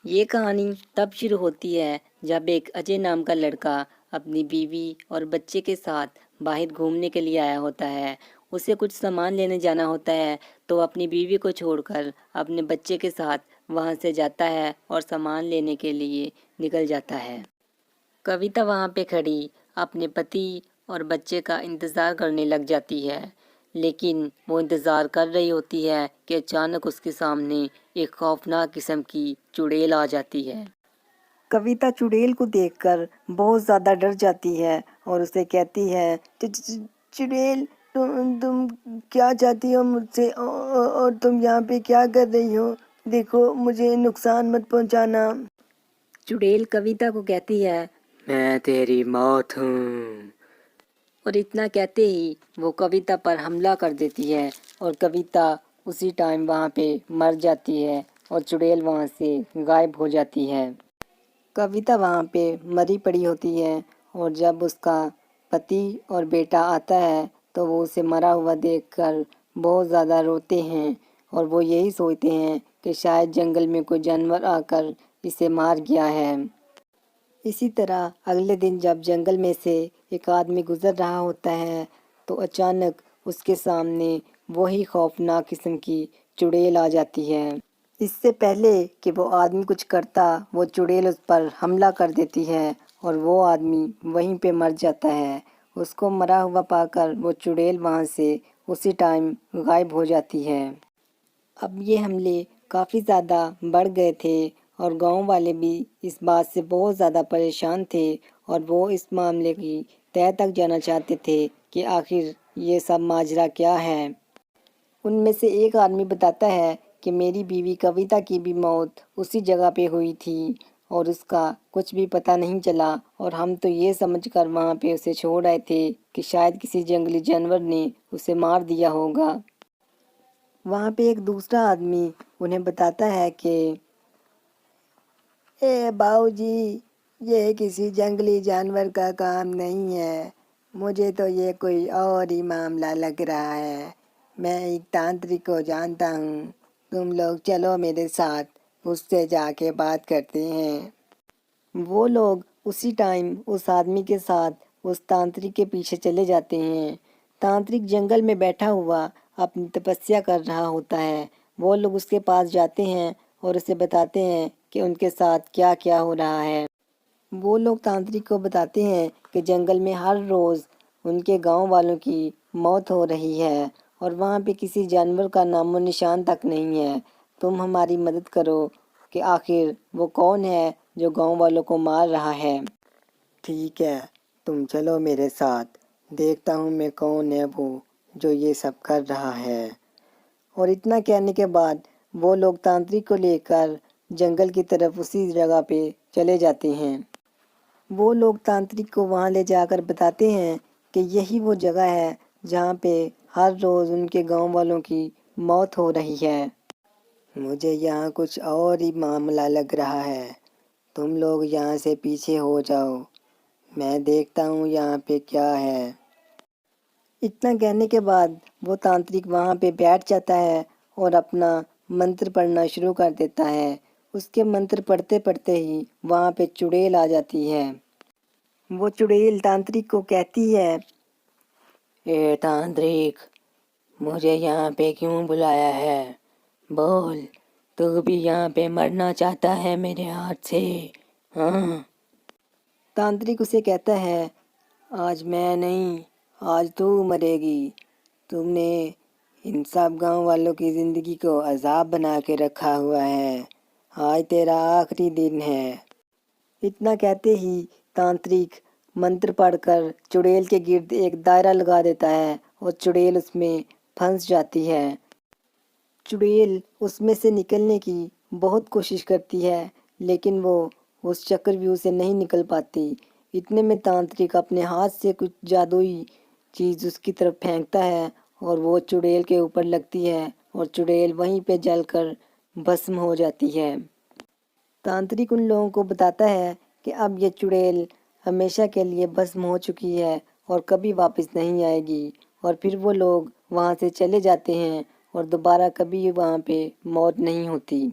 یہ کہانی تب شروع ہوتی ہے جب ایک اجے نام کا لڑکا اپنی بیوی اور بچے کے ساتھ باہر گھومنے کے لیے آیا ہوتا ہے۔ اسے کچھ سامان لینے جانا ہوتا ہے تو وہ اپنی بیوی کو چھوڑ کر اپنے بچے کے ساتھ وہاں سے جاتا ہے اور سامان لینے کے لیے نکل جاتا ہے۔ کویتا وہاں پہ کھڑی اپنے پتی اور بچے کا انتظار کرنے لگ جاتی ہے، لیکن وہ انتظار کر رہی ہوتی ہے کہ اچانک اس کے سامنے ایک خوفناک قسم کی چڑیل آ جاتی ہے۔ کویتا چڑیل کو دیکھ کر بہت زیادہ ڈر جاتی ہے اور اسے کہتی ہے، چڑیل تم کیا چاہتی ہو مجھ سے اور تم یہاں پہ کیا کر رہی ہو؟ دیکھو مجھے نقصان مت پہنچانا۔ چڑیل کویتا کو کہتی ہے، میں تیری موت ہوں، اور اتنا کہتے ہی وہ کویتا پر حملہ کر دیتی ہے اور کویتا اسی ٹائم وہاں پہ مر جاتی ہے اور چڑیل وہاں سے غائب ہو جاتی ہے۔ کویتا وہاں پہ مری پڑی ہوتی ہے اور جب اس کا پتی اور بیٹا آتا ہے تو وہ اسے مرا ہوا دیکھ کر بہت زیادہ روتے ہیں اور وہ یہی سوچتے ہیں کہ شاید جنگل میں کوئی جانور آ کر اسے مار گیا ہے۔ اسی طرح اگلے دن جب جنگل میں سے ایک آدمی گزر رہا ہوتا ہے تو اچانک اس کے سامنے وہی خوفناک قسم کی چڑیل آ جاتی ہے۔ اس سے پہلے کہ وہ آدمی کچھ کرتا، وہ چڑیل اس پر حملہ کر دیتی ہے اور وہ آدمی وہیں پہ مر جاتا ہے۔ اس کو مرا ہوا پا کر وہ چڑیل وہاں سے اسی ٹائم غائب ہو جاتی ہے۔ اب یہ حملے کافی زیادہ بڑھ گئے تھے اور گاؤں والے بھی اس بات سے بہت زیادہ پریشان تھے اور وہ اس معاملے کی تہہ تک جانا چاہتے تھے کہ آخر یہ سب ماجرا کیا ہے۔ ان میں سے ایک آدمی بتاتا ہے کہ میری بیوی کویتا کی بھی موت اسی جگہ پہ ہوئی تھی اور اس کا کچھ بھی پتہ نہیں چلا اور ہم تو یہ سمجھ کر وہاں پہ اسے چھوڑ آئے تھے کہ شاید کسی جنگلی جانور نے اسے مار دیا ہوگا۔ وہاں پہ ایک دوسرا آدمی انہیں بتاتا ہے کہ باؤ جی، یہ کسی جنگلی جانور کا کام نہیں ہے، مجھے تو یہ کوئی اور ہی معاملہ لگ رہا ہے۔ میں ایک تانترک کو جانتا ہوں، تم لوگ چلو میرے ساتھ، اس سے جا کے بات کرتے ہیں۔ وہ لوگ اسی ٹائم اس آدمی کے ساتھ اس تانترک کے پیچھے چلے جاتے ہیں۔ تانترک جنگل میں بیٹھا ہوا اپنی تپسیا کر رہا ہوتا ہے۔ وہ لوگ اس کے پاس جاتے ہیں اور اسے بتاتے ہیں کہ ان کے ساتھ کیا کیا ہو رہا ہے۔ وہ لوگ تانترک کو بتاتے ہیں کہ جنگل میں ہر روز ان کے گاؤں والوں کی موت ہو رہی ہے اور وہاں پہ کسی جانور کا نام و نشان تک نہیں ہے۔ تم ہماری مدد کرو کہ آخر وہ کون ہے جو گاؤں والوں کو مار رہا ہے۔ ٹھیک ہے، تم چلو میرے ساتھ، دیکھتا ہوں میں کون ہے وہ جو یہ سب کر رہا ہے۔ اور اتنا کہنے کے بعد وہ لوگ تانترک کو لے کر جنگل کی طرف اسی جگہ پہ چلے جاتے ہیں۔ وہ لوگ تانترک کو وہاں لے جا کر بتاتے ہیں کہ یہی وہ جگہ ہے جہاں پہ ہر روز ان کے گاؤں والوں کی موت ہو رہی ہے۔ مجھے یہاں کچھ اور ہی معاملہ لگ رہا ہے، تم لوگ یہاں سے پیچھے ہو جاؤ، میں دیکھتا ہوں یہاں پہ کیا ہے۔ اتنا کہنے کے بعد وہ تانترک وہاں پہ بیٹھ جاتا ہے اور اپنا منتر پڑھنا شروع کر دیتا ہے۔ اس کے منتر پڑھتے پڑھتے ہی وہاں پہ چڑیل آ جاتی ہے۔ وہ چڑیل تانترک کو کہتی ہے، اے تانترک، مجھے یہاں پہ کیوں بلایا ہے؟ بول، تو بھی یہاں پہ مرنا چاہتا ہے میرے ہاتھ سے؟ ہاں؟ تانترک اسے کہتا ہے، آج میں نہیں، آج تو مرے گی، تم نے ان سب گاؤں والوں کی زندگی کو عذاب بنا کے رکھا ہوا ہے، آج تیرا آخری دن ہے۔ اتنا کہتے ہی تانترک منتر پڑھ کر چڑیل کے گرد ایک دائرہ لگا دیتا ہے اور چڑیل اس میں پھنس جاتی ہے۔ چڑیل اس میں سے نکلنے کی بہت کوشش کرتی ہے لیکن وہ اس چکرویوہ سے نہیں نکل پاتی۔ اتنے میں تانترک اپنے ہاتھ سے کچھ جادوئی چیز اس کی طرف پھینکتا ہے اور وہ چڑیل کے اوپر لگتی ہے اور چڑیل وہیں پہ جل کر بھسم ہو جاتی ہے۔ تانترک ان لوگوں کو بتاتا ہے کہ اب یہ چڑیل ہمیشہ کے لیے بھسم ہو چکی ہے اور کبھی واپس نہیں آئے گی، اور پھر وہ لوگ وہاں سے چلے جاتے ہیں اور دوبارہ کبھی وہاں پہ موت نہیں ہوتی۔